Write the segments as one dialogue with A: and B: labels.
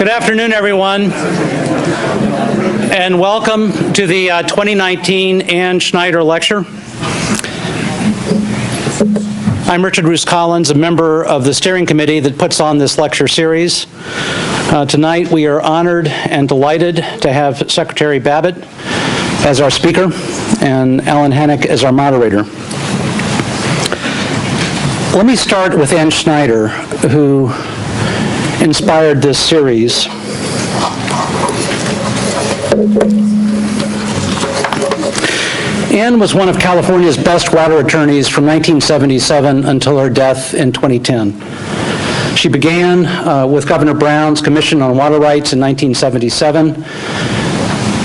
A: Good afternoon, everyone, and welcome to the 2019 Ann Schneider Lecture. I'm Richard Roos Collins, a member of the steering committee that puts on this lecture series. Tonight we are honored and delighted to have Secretary Babbitt as our speaker and Ellen Hanak as our moderator. Let me start with Ann Schneider, who inspired this series. Ann was one of California's best water attorneys from 1977 until her death in 2010. She began with Governor Brown's Commission on Water Rights in 1977.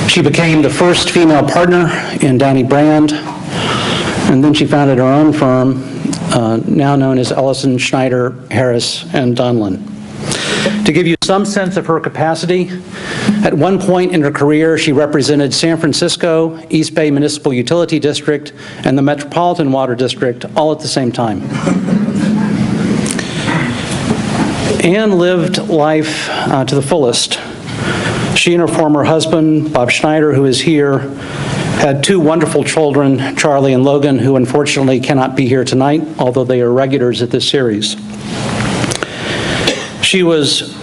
A: She became the first female partner in Downey Brand, and then she founded her own firm, now known as Ellison, Schneider, Harris, and Donlin. To give you some sense of her capacity, at one point in her career, she represented San Francisco, East Bay Municipal Utility District, and the Metropolitan Water District all at the same time. Ann lived life to the fullest. She and her former husband, Bob Schneider, who is here, had two wonderful children, Charlie and Logan, who unfortunately cannot be here tonight, although they are regulars at this series. She was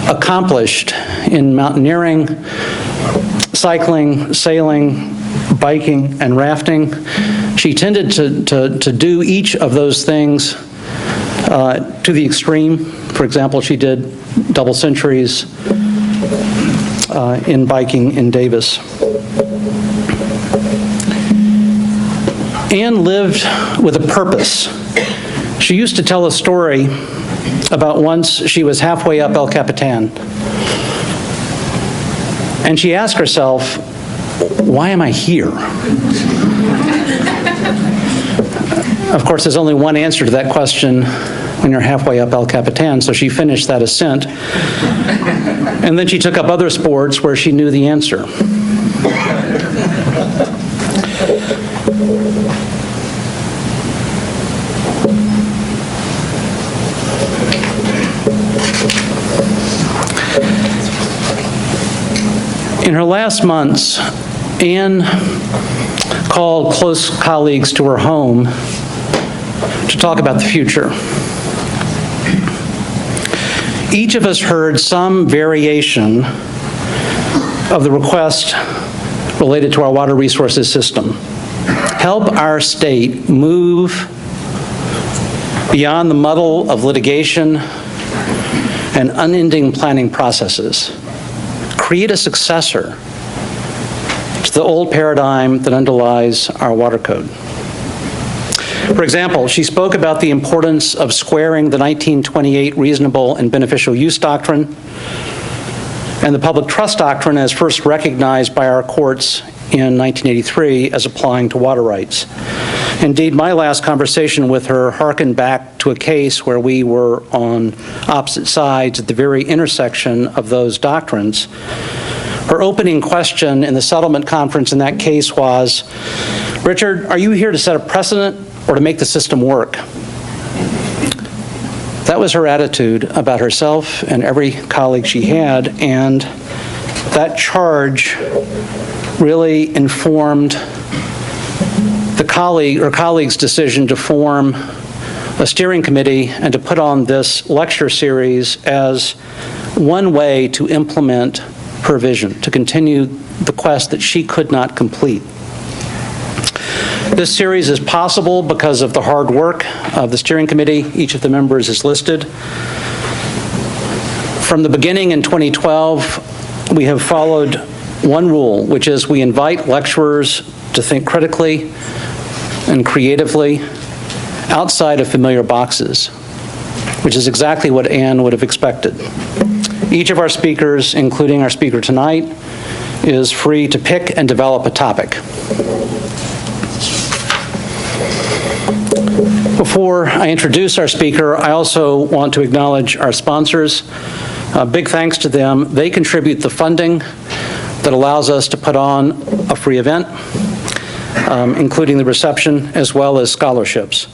A: accomplished in mountaineering, cycling, sailing, biking, and rafting. She tended to do each of those things to the extreme. For example, she did double centuries in biking in Davis. Ann lived with a purpose. She used to tell a story about once she was halfway up El Capitan, and she asked herself, why am I here? Of course, there's only one answer to that question when you're halfway up El Capitan, so she finished that ascent, and then she took up other sports where she knew the answer. In her last months, Ann called close colleagues to her home to talk about the future. Each of us heard some variation of the request related to our water resources system. Help our state move beyond the muddle of litigation and unending planning processes. Create a successor to the old paradigm that underlies our water code. For example, she spoke about the importance of squaring the 1928 reasonable and beneficial use doctrine and the public trust doctrine as first recognized by our courts in 1983 as applying to water rights. Indeed, my last conversation with her harkened back to a case where we were on opposite sides at the very intersection of those doctrines. Her opening question in the settlement conference in that case was, Richard, are you here to set a precedent or to make the system work? That was her attitude about herself and every colleague she had, and that charge really informed the colleague's decision to form a steering committee and to put on this lecture series as one way to implement her vision, to continue the quest that she could not complete. This series is possible because of the hard work of the steering committee. Each of the members is listed. From the beginning in 2012, we have followed one rule, which is we invite lecturers to think critically and creatively outside of familiar boxes, which is exactly what Ann would have expected. Each of our speakers, including our speaker tonight, is free to pick and develop a topic. Before I introduce our speaker, I also want to acknowledge our sponsors. Big thanks to them. They contribute the funding that allows us to put on a free event. including the reception as well as scholarships.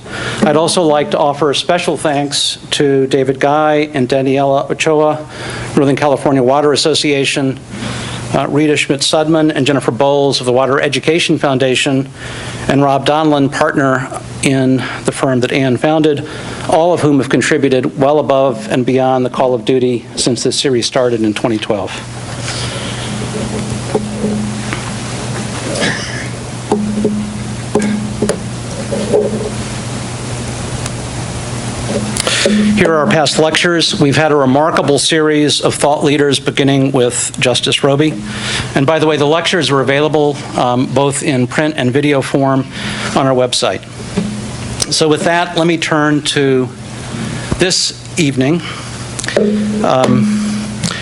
A: I'd also like to offer special thanks to David Guy and Daniela Ochoa, Northern California Water Association, Rita Schmidt-Sudman and Jennifer Bowles of the Water Education Foundation, and Rob Donlan, partner in the firm that Ann founded, all of whom have contributed well above and beyond the call of duty since this series started in 2012. Here are our past lectures. We've had a remarkable series of thought leaders, beginning with Justice Roby. And by the way, the lectures are available both in print and video form on our website. So with that, let me turn to this evening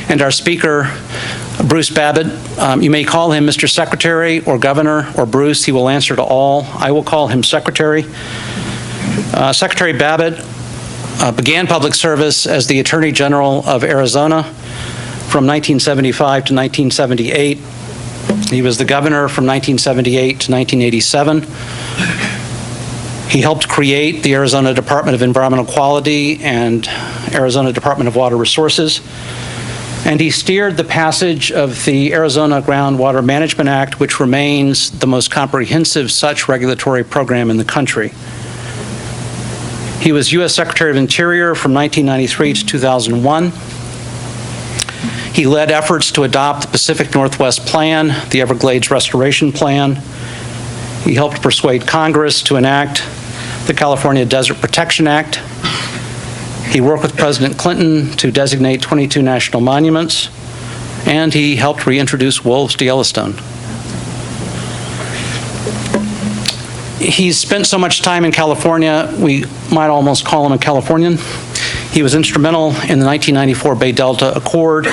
A: and our speaker, Bruce Babbitt. You may call him Mr. Secretary or Governor or Bruce. He will answer to all. I will call him Secretary. Secretary Babbitt began public service as the Attorney General of Arizona from 1975 to 1978. He was the governor from 1978 to 1987. He helped create the Arizona Department of Environmental Quality and Arizona Department of Water Resources. And he steered the passage of the Arizona Groundwater Management Act, which remains the most comprehensive such regulatory program in the country. He was U.S. Secretary of Interior from 1993 to 2001. He led efforts to adopt the Pacific Northwest Plan, the Everglades Restoration Plan. He helped persuade Congress to enact the California Desert Protection Act. He worked with President Clinton to designate 22 national monuments, and he helped reintroduce wolves to Yellowstone. He's spent so much time in California, we might almost call him a Californian. He was instrumental in the 1994 Bay Delta Accord,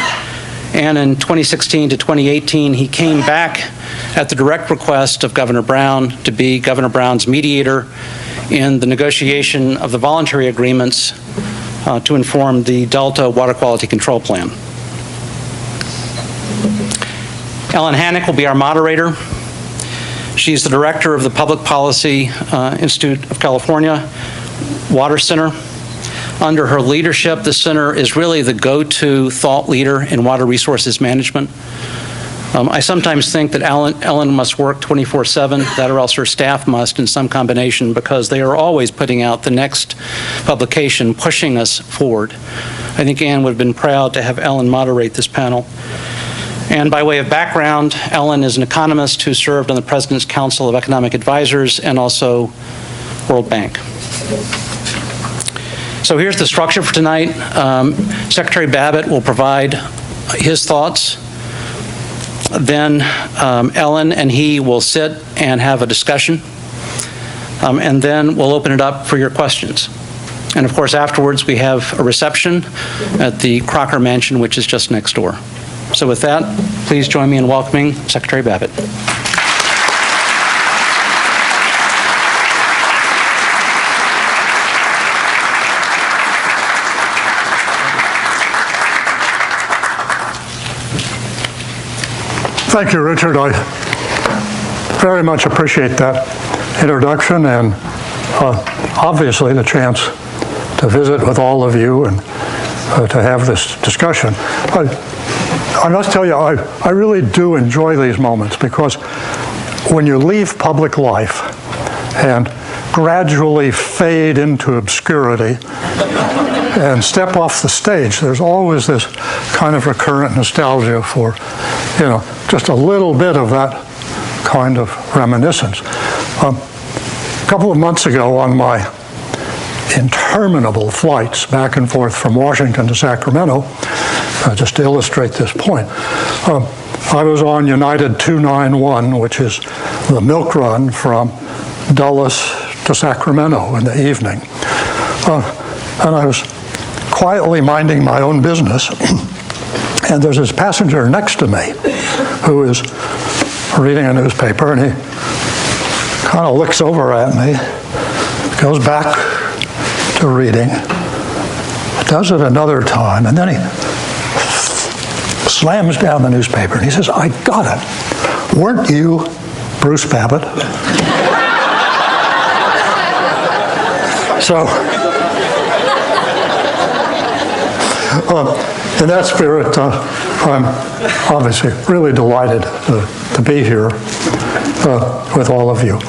A: and in 2016 to 2018, he came back at the direct request of Governor Brown to be Governor Brown's mediator in the negotiation of the voluntary agreements to inform the Delta Water Quality Control Plan. Ellen Hanak will be our moderator. She's the director of the Public Policy Institute of California Water Center. Under her leadership, the center is really the go-to thought leader in water resources management. I sometimes think that Ellen must work 24/7, that or else her staff must in some combination, because they are always putting out the next publication, pushing us forward. I think Ann would have been proud to have Ellen moderate this panel. And by way of background, Ellen is an economist who served on the President's Council of Economic Advisors and also World Bank. So here's the structure for tonight. Secretary Babbitt will provide his thoughts. Then Ellen and he will sit and have a discussion. And then we'll open it up for your questions. And of course, afterwards, we have a reception at the Crocker Mansion, which is just next door. So with that, please join me in welcoming Secretary Babbitt.
B: Thank you, Richard. I very much appreciate that introduction and obviously the chance to visit with all of you and to have this discussion. I must tell you, I really do enjoy these moments, because when you leave public life and gradually fade into obscurity and step off the stage, there's always this kind of recurrent nostalgia for, you know, just a little bit of that kind of reminiscence. A couple of months ago, on my interminable flights back and forth from Washington to Sacramento, just to illustrate this point, I was on United 291, which is the milk run from Dulles to Sacramento in the evening. And I was quietly minding my own business, and there's this passenger next to me who is reading a newspaper, and he kind of looks over at me, goes back to reading, does it another time, and then he slams down the newspaper and he says, "I got it. Weren't you Bruce Babbitt. So, in that spirit, I'm obviously really delighted to be here with all of you.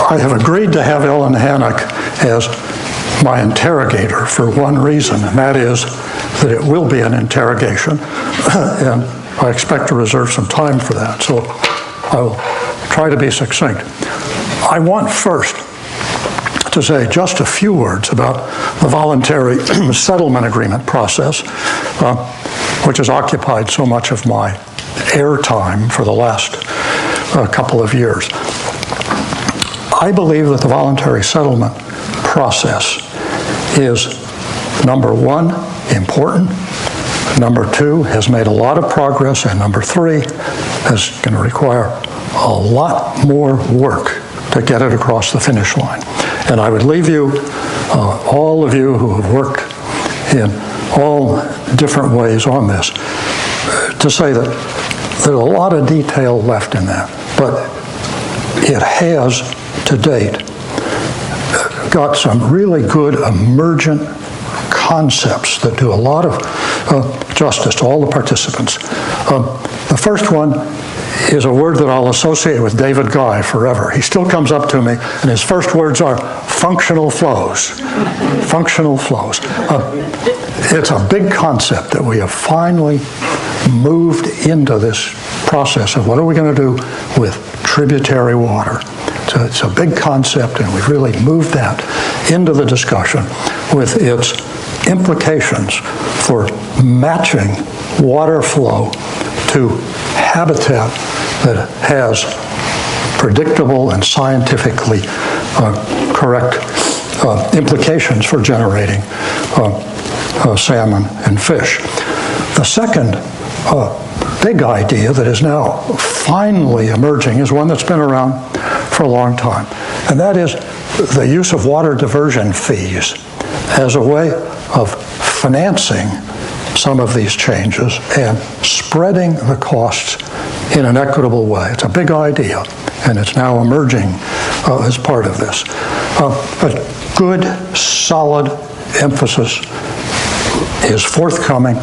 B: I have agreed to have Ellen Hanak as my interrogator for one reason, and that is that it will be an interrogation, and I expect to reserve some time for that, so I will try to be succinct. I want first to say just a few words about the voluntary settlement agreement process, which has occupied so much of my airtime for the last couple of years. I believe that the voluntary settlement process is, number one, important, number two, has made a lot of progress, and number three, is going to require a lot more work to get it across the finish line. And I would leave you, all of you who have worked in all different ways on this, to say that there's a lot of detail left in that, but it has, to date, got some really good emergent concepts that do a lot of justice to all the participants. The first one is a word that I'll associate with David Guy forever. He still comes up to me, and his first words are functional flows. Functional flows. It's a big concept that we have finally moved into this process of what are we going to do with tributary water. So it's a big concept, and we've really moved that into the discussion with its implications for matching water flow to habitat that has predictable and scientifically correct implications for generating salmon and fish. The second big idea that is now finally emerging is one that's been around for a long time, and that is the use of water diversion fees as a way of financing some of these changes and spreading the costs in an equitable way. It's a big idea, and it's now emerging as part of this. But good, solid emphasis is forthcoming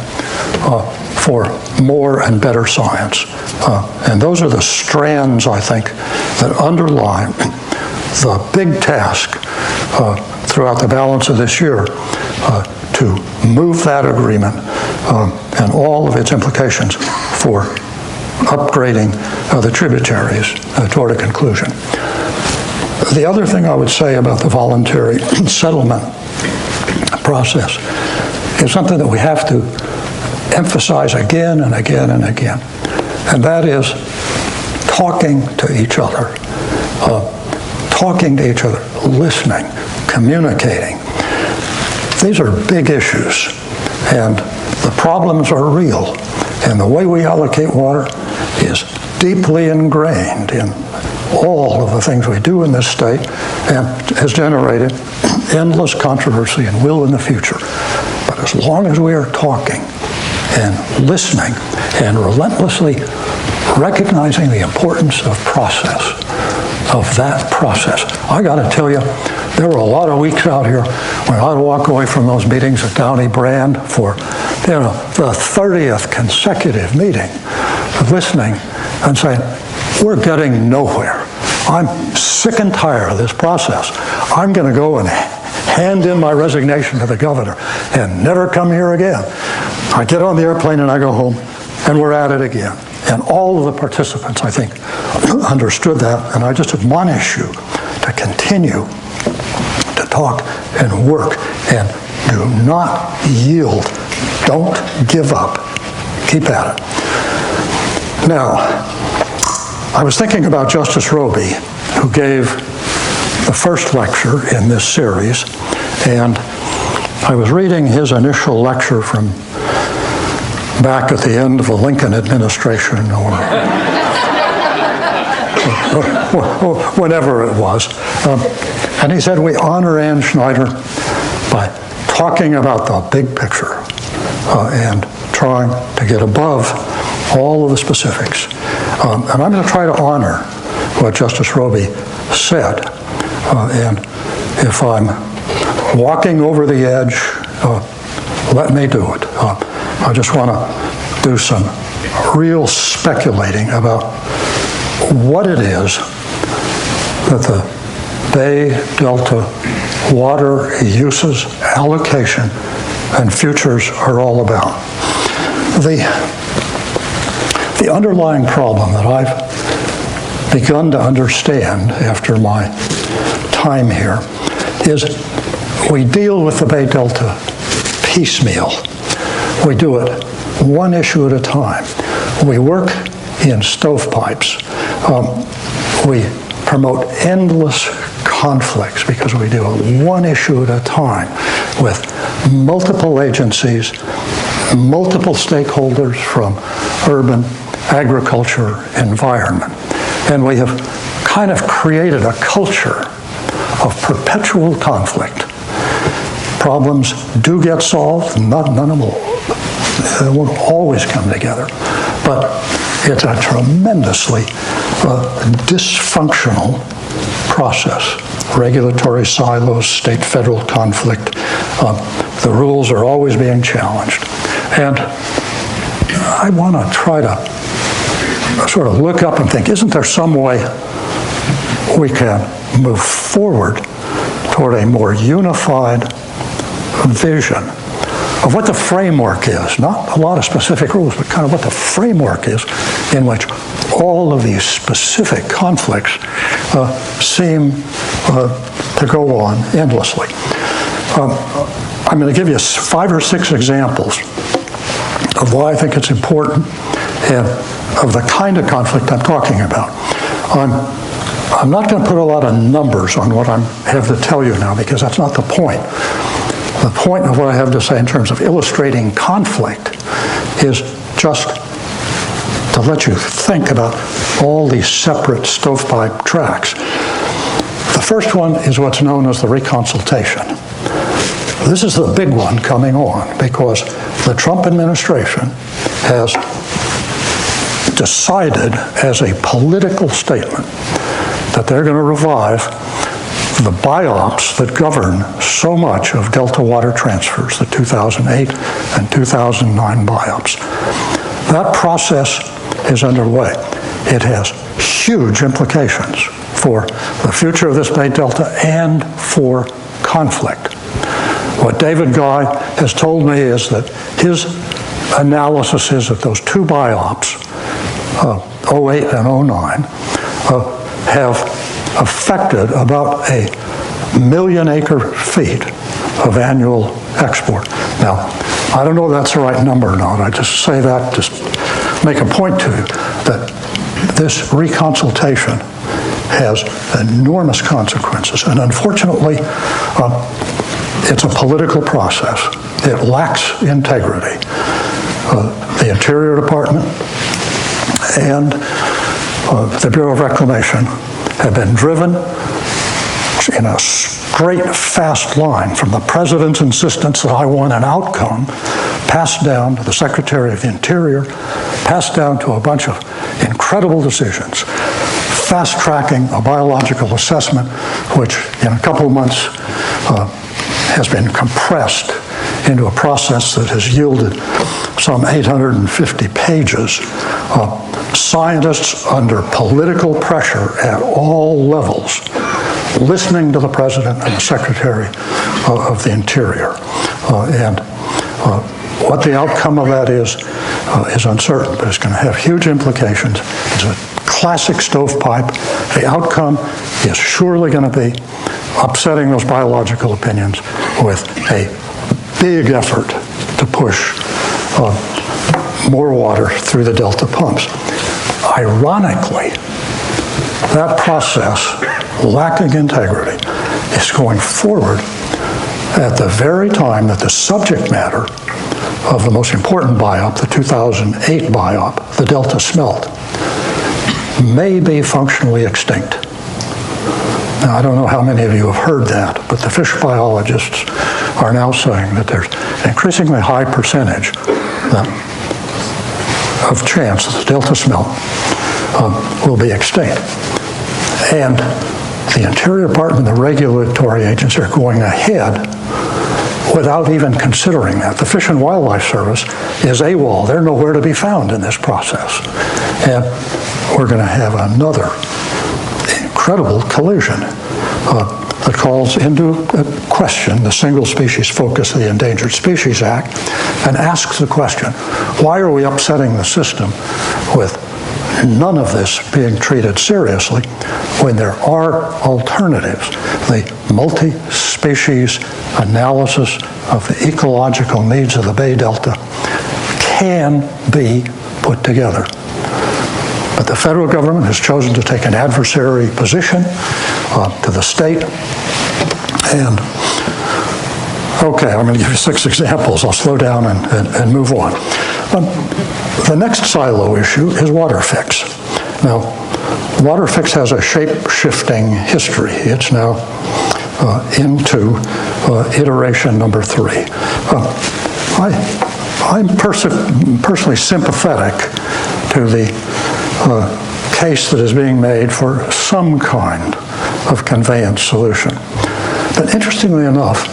B: for more and better science. And those are the strands, I think, that underlie the big task throughout the balance of this year to move that agreement and all of its implications for upgrading the tributaries toward a conclusion. The other thing I would say about the voluntary settlement process is something that we have to emphasize again and again and again, and that is talking to each other, listening, communicating. These are big issues, and the problems are real, and the way we allocate water is deeply ingrained in all of the things we do in this state and has generated endless controversy and will in the future. But as long as we are talking and listening and relentlessly recognizing the importance of process, of that process, I got to tell you, there were a lot of weeks out here when I'd walk away from those meetings at Downey Brand for, the 30th consecutive meeting, listening and saying, we're getting nowhere. I'm sick and tired of this process. I'm going to go and hand in my resignation to the governor and never come here again. I get on the airplane and I go home, and we're at it again. And all of the participants, I think, understood that, and I just admonish you to continue to talk and work, and do not yield. Don't give up. Keep at it. Now, I was thinking about Justice Roby, who gave the first lecture in this series, and I was reading his initial lecture from back at the end of the Lincoln administration, or whenever it was. And he said, we honor Ann Schneider by talking about the big picture and trying to get above all of the specifics. And I'm going to try to honor what Justice Roby said. And if I'm walking over the edge, let me do it. I just want to do some real speculating about what it is that the Bay Delta water uses, allocation, and futures are all about. The underlying problem that I've begun to understand after my time here is we deal with the Bay Delta piecemeal. We do it one issue at a time. We work in stovepipes. We promote endless conflicts because we do it one issue at a time with multiple agencies, multiple stakeholders from urban, agriculture, environment. And we have kind of created a culture of perpetual conflict. Problems do get solved, none of them won't always come together, but it's a tremendously dysfunctional process. Regulatory silos, state-federal conflict, the rules are always being challenged. And I want to try to sort of look up and think, isn't there some way we can move forward toward a more unified vision of what the framework is, not a lot of specific rules, but kind of what the framework is in which all of these specific conflicts seem to go on endlessly. I'm going to give you 5 or 6 examples of why I think it's important and of the kind of conflict I'm talking about. I'm not going to put a lot of numbers on what I have to tell you now because that's not the point. The point of what I have to say in terms of illustrating conflict is just to let you think about all these separate stovepipe tracks. The first one is what's known as the reconsultation. This is the big one coming on because the Trump administration has decided as a political statement that they're going to revive the BIOPS that govern so much of Delta water transfers, the 2008 and 2009 BIOPS. That process is underway. It has huge implications for the future of this Bay Delta and for conflict. What David Guy has told me is that his analysis is that those 2 BIOPS, 08 and 09, have affected about 1 million acre-feet of annual export. Now, I don't know if that's the right number or not. I just say that, just make a point to you that this reconsultation has enormous consequences. And unfortunately, it's a political process. It lacks integrity. The Interior Department and the Bureau of Reclamation have been driven in a straight, fast line from the president's insistence that I want an outcome, passed down to the Secretary of the Interior, passed down to a bunch of incredible decisions, fast-tracking a biological assessment, which in a couple of months has been compressed into a process that has yielded some 850 pages. Scientists under political pressure at all levels, listening to the President and the Secretary of the Interior. And what the outcome of that is uncertain, but it's going to have huge implications. It's a classic stovepipe. The outcome is surely going to be upsetting those biological opinions with a big effort to push more water through the Delta pumps. Ironically, that process, lacking integrity, is going forward at the very time that the subject matter of the most important BIOP, the 2008 BIOP, the Delta smelt, may be functionally extinct. Now, I don't know how many of you have heard that, but the fish biologists are now saying that there's an increasingly high percentage of chance that the Delta smelt will be extinct. And the Interior Department and the regulatory agencies are going ahead without even considering that. The Fish and Wildlife Service is AWOL. They're nowhere to be found in this process. And we're going to have another incredible collision that calls into question the single species focus of the Endangered Species Act and asks the question, why are we upsetting the system with none of this being treated seriously when there are alternatives? The multi-species analysis of the ecological needs of the Bay Delta can be put together. But the federal government has chosen to take an adversary position to the state. And, okay, I'm going to give you 6 examples. I'll slow down and move on. The next silo issue is water fix. Now, water fix has a shape-shifting history. It's now into iteration number 3. I'm personally sympathetic to the case that is being made for some kind of conveyance solution. But interestingly enough,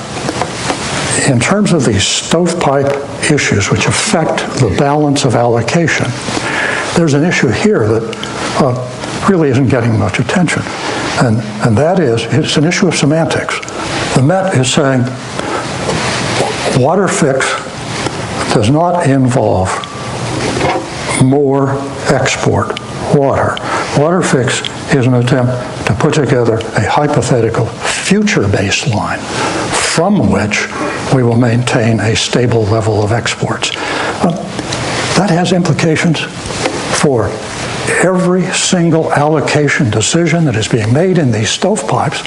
B: in terms of these stovepipe issues which affect the balance of allocation, there's an issue here that really isn't getting much attention. And that is, it's an issue of semantics. The Met is saying water fix does not involve more export water. Water fix is an attempt to put together a hypothetical future baseline from which we will maintain a stable level of exports. That has implications for every single allocation decision that is being made in these stovepipes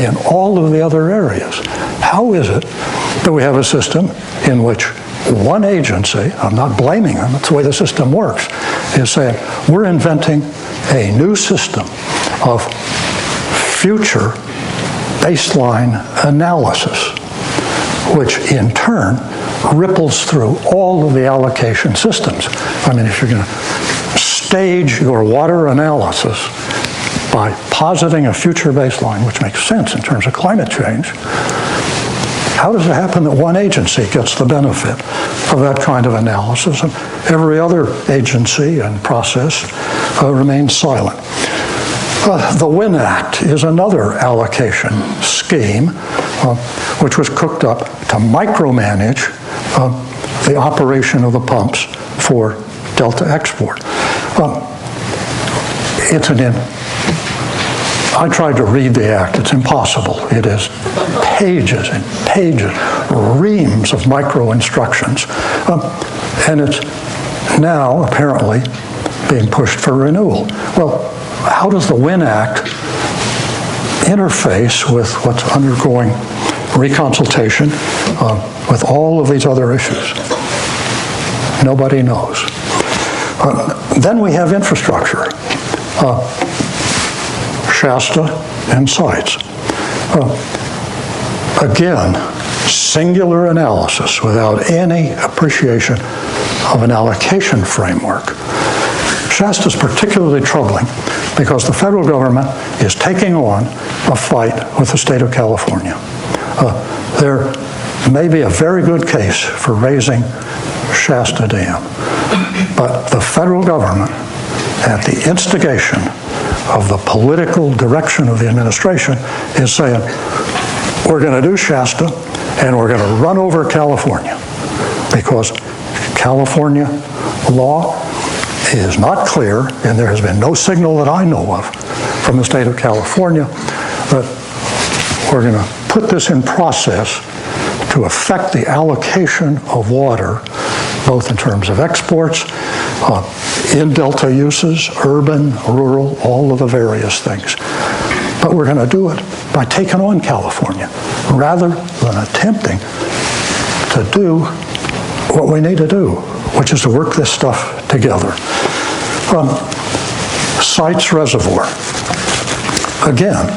B: in all of the other areas. How is it that we have a system in which one agency, I'm not blaming them, that's the way the system works, is saying we're inventing a new system of future baseline analysis, which in turn ripples through all of the allocation systems. I mean, if you're going to stage your water analysis by positing a future baseline, which makes sense in terms of climate change, how does it happen that one agency gets the benefit of that kind of analysis and every other agency and process remains silent? The WIN Act is another allocation scheme which was cooked up to micromanage the operation of the pumps for Delta export. I tried to read the act. It's impossible. It is pages and pages, reams of micro instructions. And it's now apparently being pushed for renewal. Well, how does the WIN Act interface with what's undergoing reconsultation with all of these other issues? Nobody knows. Then we have infrastructure. Shasta and sites. Again, singular analysis without any appreciation of an allocation framework. Shasta is particularly troubling because the federal government is taking on a fight with the state of California. There may be a very good case for raising Shasta Dam, but the federal government, at the instigation of the political direction of the administration, is saying, we're going to do Shasta and we're going to run over California because California law is not clear and there has been no signal that I know of from the state of California that we're going to put this in process to affect the allocation of water, both in terms of exports, in Delta uses, urban, rural, all of the various things. But we're going to do it by taking on California rather than attempting to do what we need to do, which is to work this stuff together. Sites Reservoir. Again,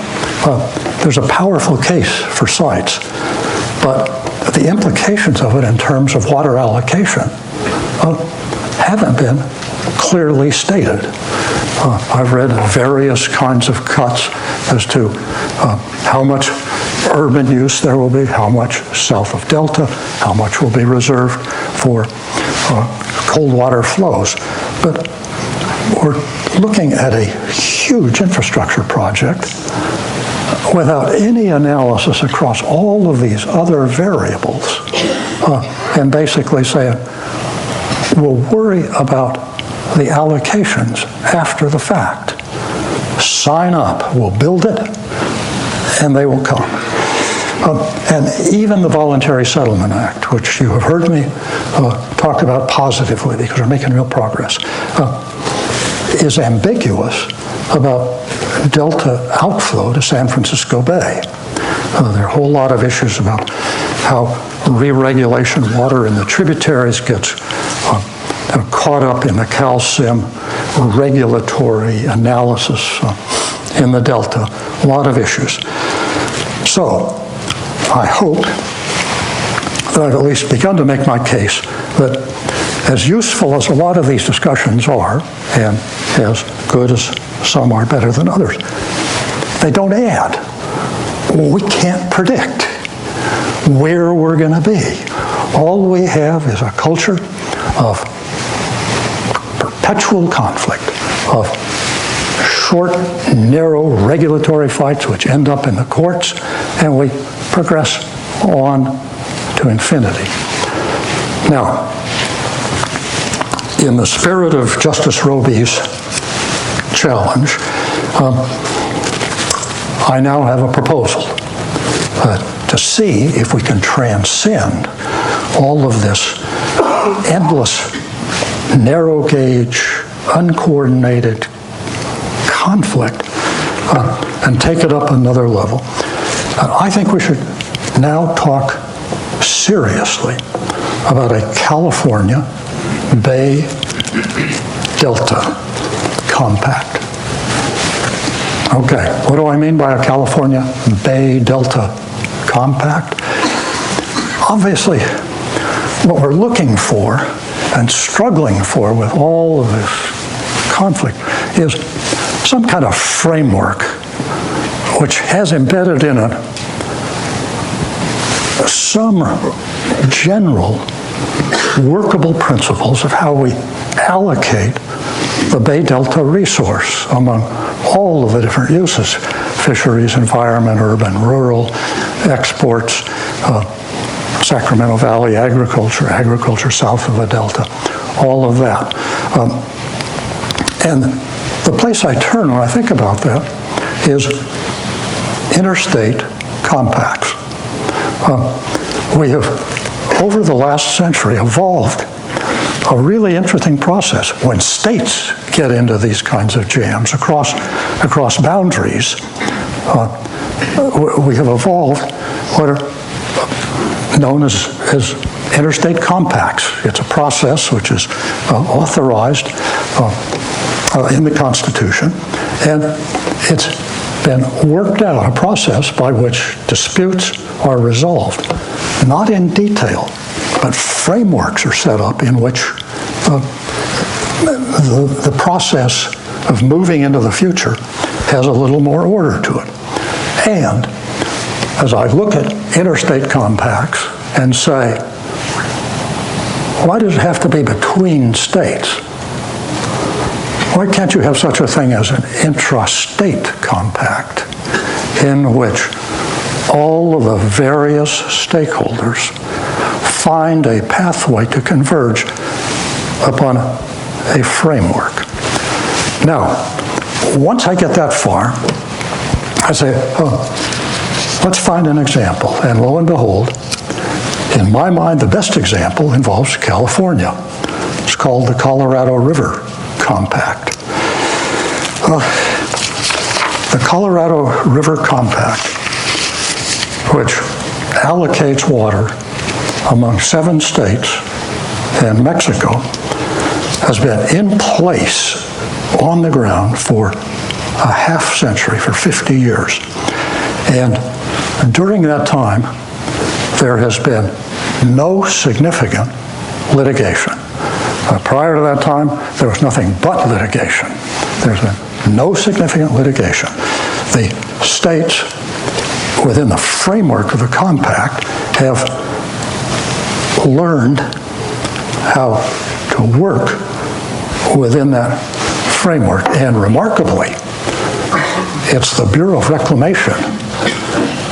B: there's a powerful case for sites, but the implications of it in terms of water allocation haven't been clearly stated. I've read various kinds of cuts as to how much urban use there will be, how much south of Delta, how much will be reserved for cold water flows. But we're looking at a huge infrastructure project without any analysis across all of these other variables, and basically saying, we'll worry about the allocations after the fact. Sign up, we'll build it, and they will come. And even the Voluntary Settlement Act, which you have heard me talk about positively because we're making real progress, is ambiguous about delta outflow to San Francisco Bay. There are a whole lot of issues about how re-regulation water in the tributaries gets caught up in the CalSim regulatory analysis in the Delta, a lot of issues. So I hope that I've at least begun to make my case that as useful as a lot of these discussions are, and as good as some are better than others, they don't add. We can't predict where we're going to be. All we have is a culture of perpetual conflict, of short, narrow regulatory fights which end up in the courts, and we progress on to infinity. Now, in the spirit of Justice Roby's challenge, I now have a proposal to see if we can transcend all of this endless, narrow gauge, uncoordinated conflict and take it up another level. I think we should now talk seriously about a California Bay Delta Compact. Okay, what do I mean by a California Bay Delta Compact? Obviously, what we're looking for and struggling for with all of this conflict is some kind of framework which has embedded in it some general workable principles of how we allocate the Bay Delta resource among all of the different uses: fisheries, environment, urban, rural, exports, Sacramento Valley agriculture, agriculture south of the Delta, all of that. And the place I turn when I think about that is interstate compacts. We have, over the last century, evolved a really interesting process. When states get into these kinds of jams across boundaries, we have evolved what are known as interstate compacts. It's a process which is authorized in the Constitution, and it's been worked out, a process by which disputes are resolved, not in detail, but frameworks are set up in which the process of moving into the future has a little more order to it. And as I look at interstate compacts and say, why does it have to be between states? Why can't you have such a thing as an intrastate compact in which all of the various stakeholders find a pathway to converge upon a framework? Now, once I get that far, I say, let's find an example. And lo and behold, in my mind, the best example involves California. It's called the Colorado River Compact. The Colorado River Compact, which allocates water among 7 states and Mexico, has been in place on the ground for a half century, for 50 years. And during that time, there has been no significant litigation. Prior to that time, there was nothing but litigation. There's been no significant litigation. The states within the framework of the compact have learned how to work within that framework, and remarkably, it's the Bureau of Reclamation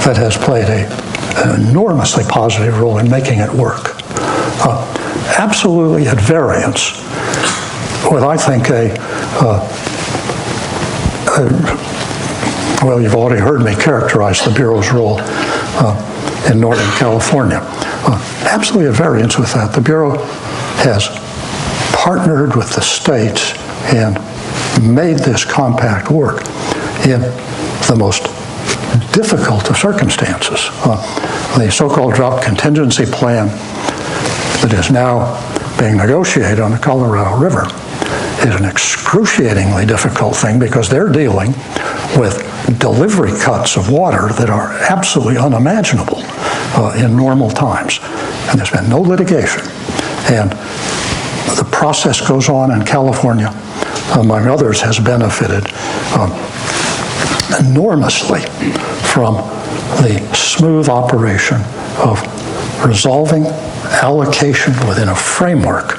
B: that has played an enormously positive role in making it work. Absolutely at variance with, I think, well, you've already heard me characterize the Bureau's role in Northern California. Absolutely at variance with that. The Bureau has partnered with the states and made this compact work in the most difficult of circumstances. The so-called drought contingency plan that is now being negotiated on the Colorado River is an excruciatingly difficult thing because they're dealing with delivery cuts of water that are absolutely unimaginable in normal times. And there's been no litigation. And the process goes on, and California, among others, has benefited enormously from the smooth operation of resolving allocation within a framework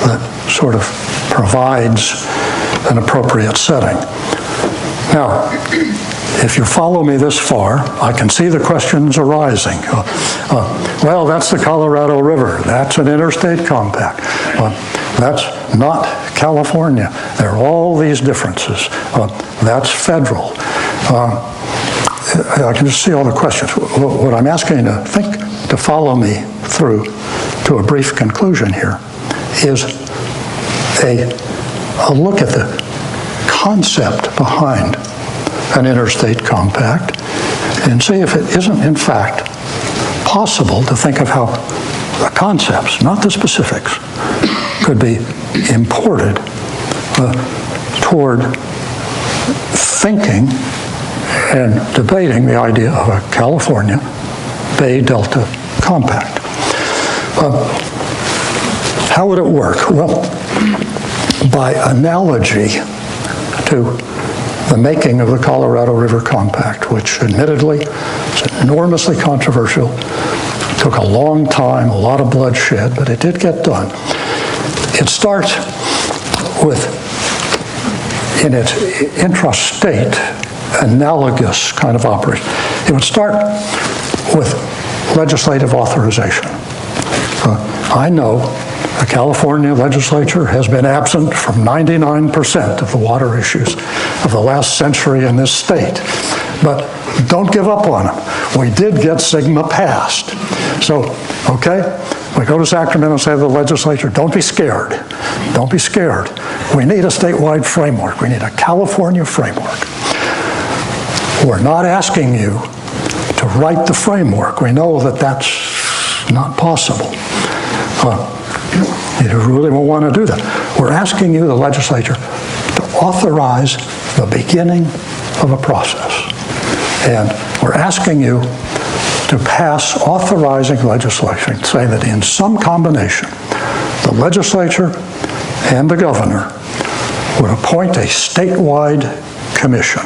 B: that sort of provides an appropriate setting. Now, if you follow me this far, I can see the questions arising. Well, that's the Colorado River. That's an interstate compact. That's not California. There are all these differences. That's federal. I can just see all the questions. What I'm asking you to follow me through to a brief conclusion here is a look at the concept behind an interstate compact and see if it isn't in fact possible to think of how the concepts, not the specifics, could be imported toward thinking and debating the idea of a California Bay Delta compact. How would it work? Well, by analogy to the making of the Colorado River Compact, which admittedly is enormously controversial, took a long time, a lot of bloodshed, but it did get done. It starts with, in its intrastate, analogous kind of operation. It would start with legislative authorization. I know the California legislature has been absent from 99% of the water issues of the last century in this state. But don't give up on them. We did get Sigma passed. So, okay, we go to Sacramento and say to the legislature, don't be scared. Don't be scared. We need a statewide framework. We need a California framework. We're not asking you to write the framework. We know that that's not possible. You really won't want to do that. We're asking you, the legislature, to authorize the beginning of a process. And we're asking you to pass authorizing legislation, saying that in some combination, the legislature and the governor would appoint a statewide commission.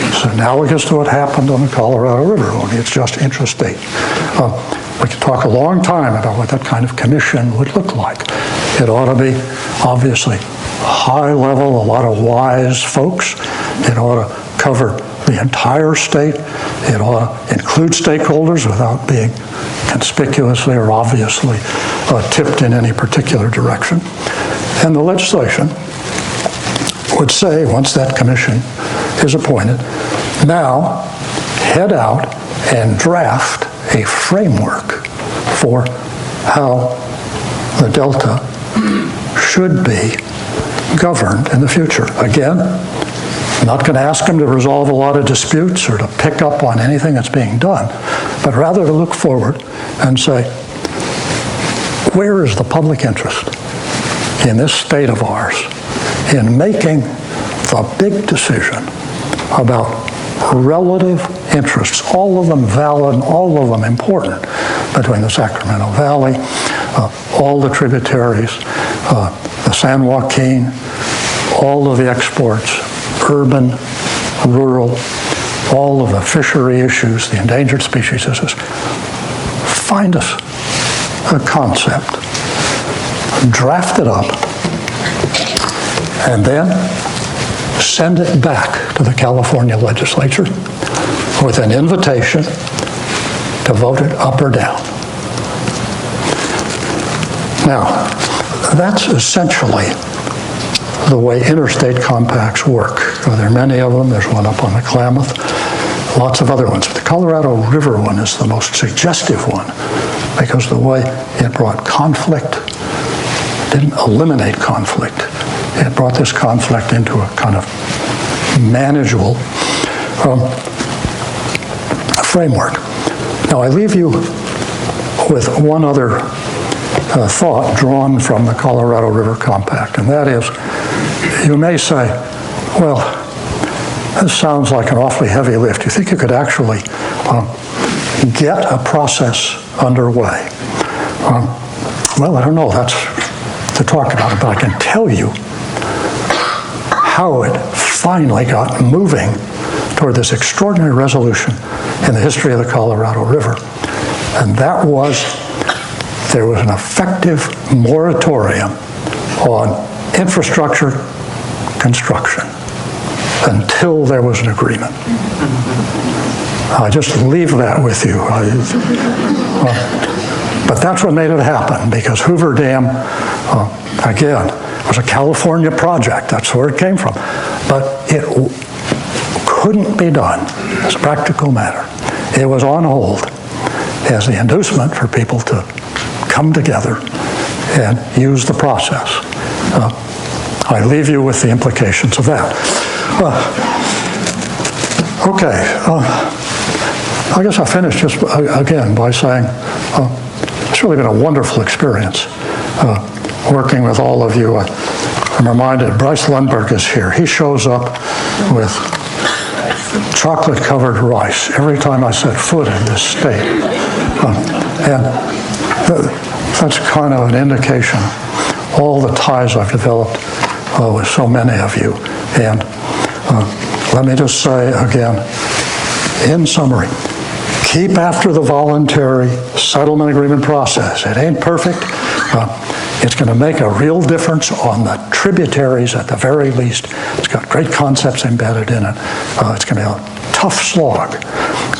B: It's analogous to what happened on the Colorado River, only it's just intrastate. We could talk a long time about what that kind of commission would look like. It ought to be, obviously, high level, a lot of wise folks. It ought to cover the entire state. It ought to include stakeholders without being conspicuously or obviously tipped in any particular direction. And the legislation would say, once that commission is appointed, now head out and draft a framework for how the Delta should be governed in the future. Again, I'm not going to ask them to resolve a lot of disputes or to pick up on anything that's being done, but rather to look forward and say, where is the public interest in this state of ours in making the big decision about relative interests, all of them valid and all of them important, between the Sacramento Valley, all the tributaries, the San Joaquin, all of the exports, urban, rural, all of the fishery issues, the endangered species issues. Find us a concept, draft it up, and then send it back to the California legislature with an invitation to vote it up or down. Now, that's essentially the way interstate compacts work. There are many of them. There's one up on the Klamath, lots of other ones. But the Colorado River one is the most suggestive one because the way it brought conflict, didn't eliminate conflict. It brought this conflict into a kind of manageable framework. Now, I leave you with one other thought drawn from the Colorado River Compact, and that is, you may say, well, this sounds like an awfully heavy lift. You think you could actually get a process underway? Well, I don't know. That's to talk about it, but I can tell you how it finally got moving toward this extraordinary resolution in the history of the Colorado River. And that was, there was an effective moratorium on infrastructure construction until there was an agreement. I just leave that with you. But that's what made it happen, because Hoover Dam, again, was a California project. That's where it came from. But it couldn't be done as a practical matter. It was on hold as the inducement for people to come together and use the process. I leave you with the implications of that. Okay, I guess I'll finish just again by saying it's really been a wonderful experience working with all of you. I'm reminded Bryce Lundberg is here. He shows up with chocolate-covered rice every time I set foot in this state. And that's kind of an indication of all the ties I've developed with so many of you. And let me just say again, in summary, keep after the voluntary settlement agreement process. It ain't perfect. It's going to make a real difference on the tributaries at the very least. It's got great concepts embedded in it. It's going to be a tough slog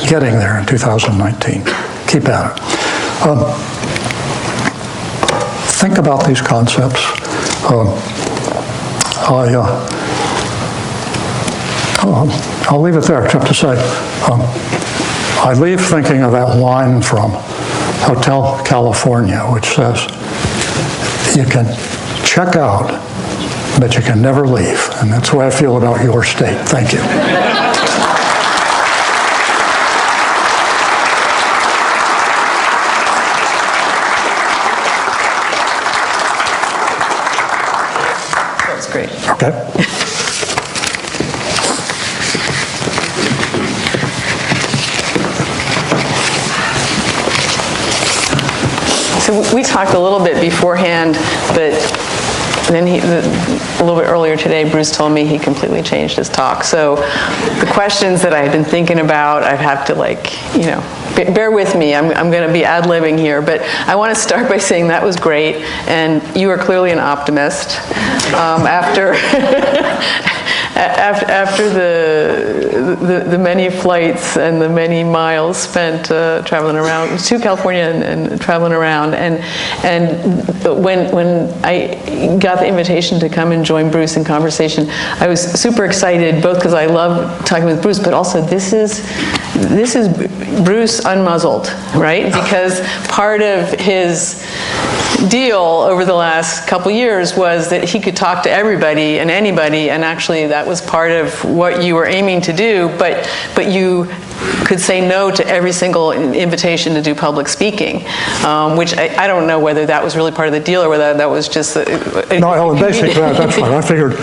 B: getting there in 2019. Keep at it. Think about these concepts. I'll leave it there, except to say, I leave thinking of that line from Hotel California, which says, you can check out, but you can never leave. And that's the way I feel about your state. Thank you.
C: That's great.
B: Okay.
C: So we talked a little bit beforehand, but then a little bit earlier today, Bruce told me he completely changed his talk. So the questions that I had been thinking about, I have to bear with me. I'm going to be ad-libbing here, but I want to start by saying that was great, and you are clearly an optimist. After the many flights and the many miles spent traveling around to California and traveling around, and when I got the invitation to come and join Bruce in conversation, I was super excited, both because I love talking with Bruce, but also this is Bruce unmuzzled, right? Because part of his deal over the last couple years was that he could talk to everybody and anybody, and actually that was part of what you were aiming to do, but you could say no to every single invitation to do public speaking, which I don't know whether that was really part of the deal or whether that was just
B: no, Ellen, basically that's right. I figured,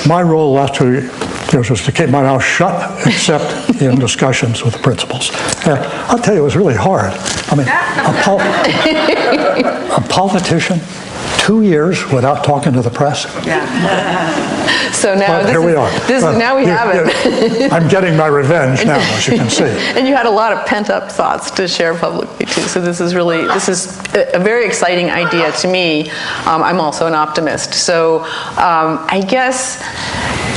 B: my role last 2 years was to keep my mouth shut, except in discussions with the principals. I'll tell you, it was really hard. I mean, a politician, 2 years without talking to the press.
C: So now
B: But here we are.
C: Now we have it.
B: I'm getting my revenge now, as you can see.
C: And you had a lot of pent-up thoughts to share publicly too. So this is a very exciting idea to me. I'm also an optimist. So I guess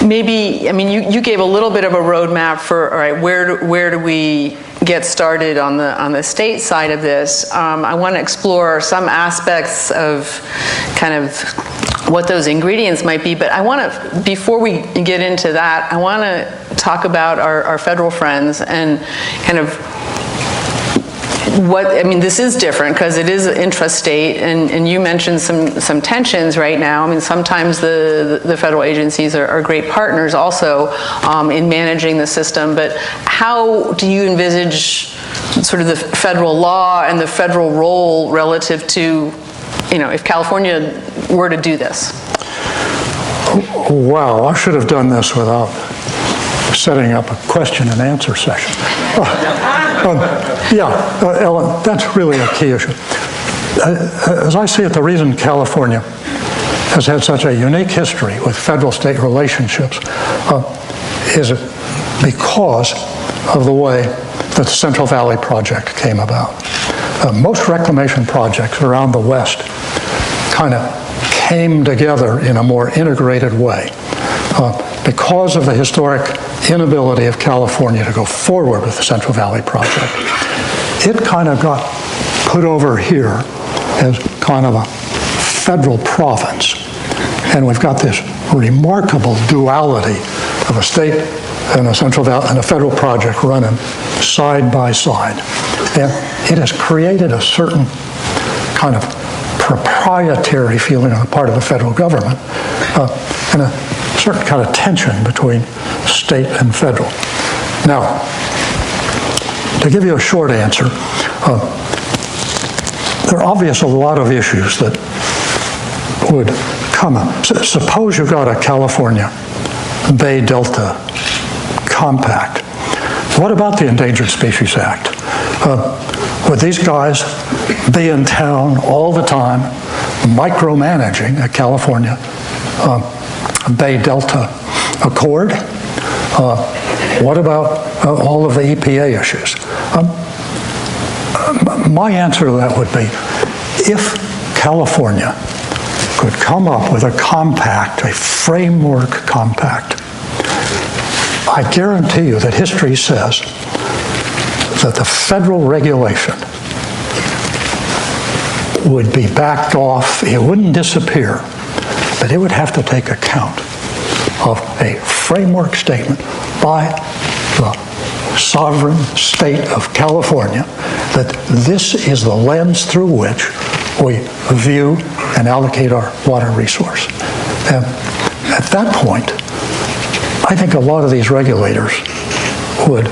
C: maybe, I mean, you gave a little bit of a roadmap for, all right, where do we get started on the state side of this. I want to explore some aspects of kind of what those ingredients might be, but I want to, before we get into that, I want to talk about our federal friends and kind of what, I mean, this is different because it is intrastate, and you mentioned some tensions right now. I mean, sometimes the federal agencies are great partners also in managing the system, but how do you envisage sort of the federal law and the federal role relative to, you know, if California were to do this?
B: Wow, I should have done this without setting up a question and answer session. Ellen, that's really a key issue. As I see it, the reason California has had such a unique history with federal-state relationships is because of the way that the Central Valley Project came about. Most reclamation projects around the West kind of came together in a more integrated way. Because of the historic inability of California to go forward with the Central Valley Project, it kind of got put over here as kind of a federal province. And we've got this remarkable duality of a state and a Central Valley and a federal project running side by side. And it has created a certain kind of proprietary feeling on the part of the federal government and a certain kind of tension between state and federal. Now, to give you a short answer, there are obviously a lot of issues that would come up. Suppose you've got a California Bay Delta compact. What about the Endangered Species Act? Would these guys be in town all the time micromanaging a California Bay Delta Accord? What about all of the EPA issues? My answer to that would be, if California could come up with a compact, a framework compact, I guarantee you that history says that the federal regulation would be backed off. It wouldn't disappear, but it would have to take account of a framework statement by the sovereign state of California that this is the lens through which we view and allocate our water resource. And at that point, I think a lot of these regulators would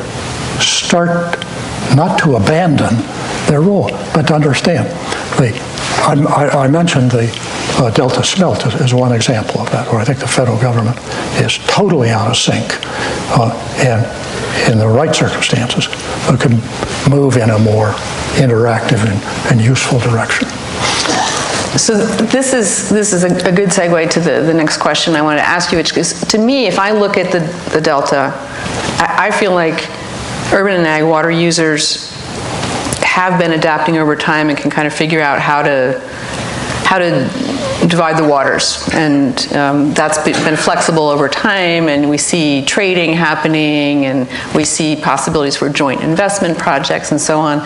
B: start not to abandon their role, but to understand. I mentioned the Delta smelt as one example of that, where I think the federal government is totally out of sync, and in the right circumstances, can move in a more interactive and useful direction.
C: So this is a good segue to the next question I wanted to ask you, which is, to me, if I look at the Delta, I feel like urban and ag water users have been adapting over time and can kind of figure out how to divide the waters, and that's been flexible over time, and we see trading happening, and we see possibilities for joint investment projects and so on.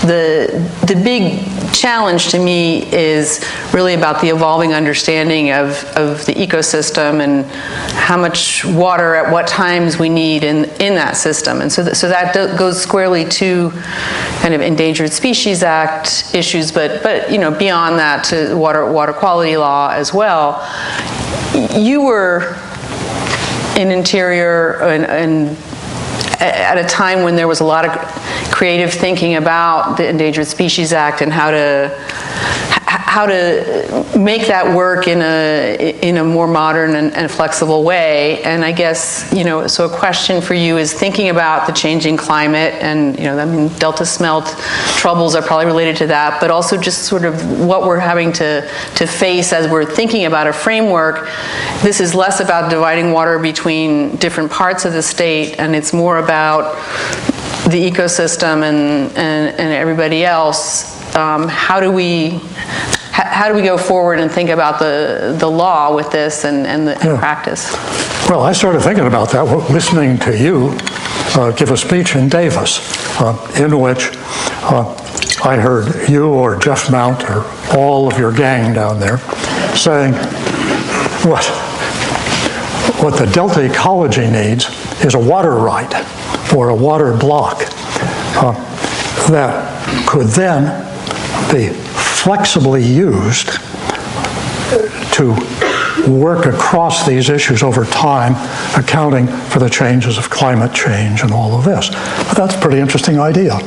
C: The big challenge to me is really about the evolving understanding of the ecosystem and how much water at what times we need in that system, and so that goes squarely to kind of Endangered Species Act issues, but you know, beyond that, to water quality law as well. You were in Interior and at a time when there was a lot of creative thinking about the Endangered Species Act and how how to make that work in a more modern and flexible way. And I guess, so a question for you is thinking about the changing climate, and I mean, delta smelt troubles are probably related to that, but also just sort of what we're having to face as we're thinking about a framework. This is less about dividing water between different parts of the state, and it's more about the ecosystem and everybody else. How do we go forward and think about the law with this and practice?
B: Well, I started thinking about that listening to you give a speech in Davis, in which I heard you or Jeff Mount or all of your gang down there saying what the Delta ecology needs is a water right or a water block that could then be flexibly used to work across these issues over time, accounting for the changes of climate change and all of this. But that's a pretty interesting idea.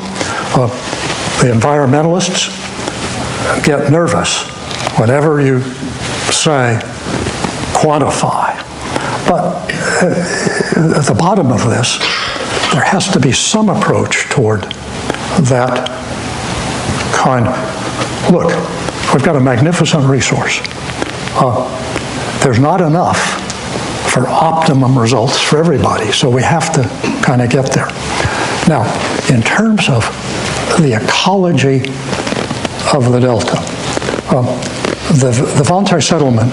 B: The environmentalists get nervous whenever you say quantify. But at the bottom of this, there has to be some approach toward that kind. Look, we've got a magnificent resource. There's not enough for optimum results for everybody, so we have to kind of get there. Now, in terms of the ecology of the Delta, the voluntary settlement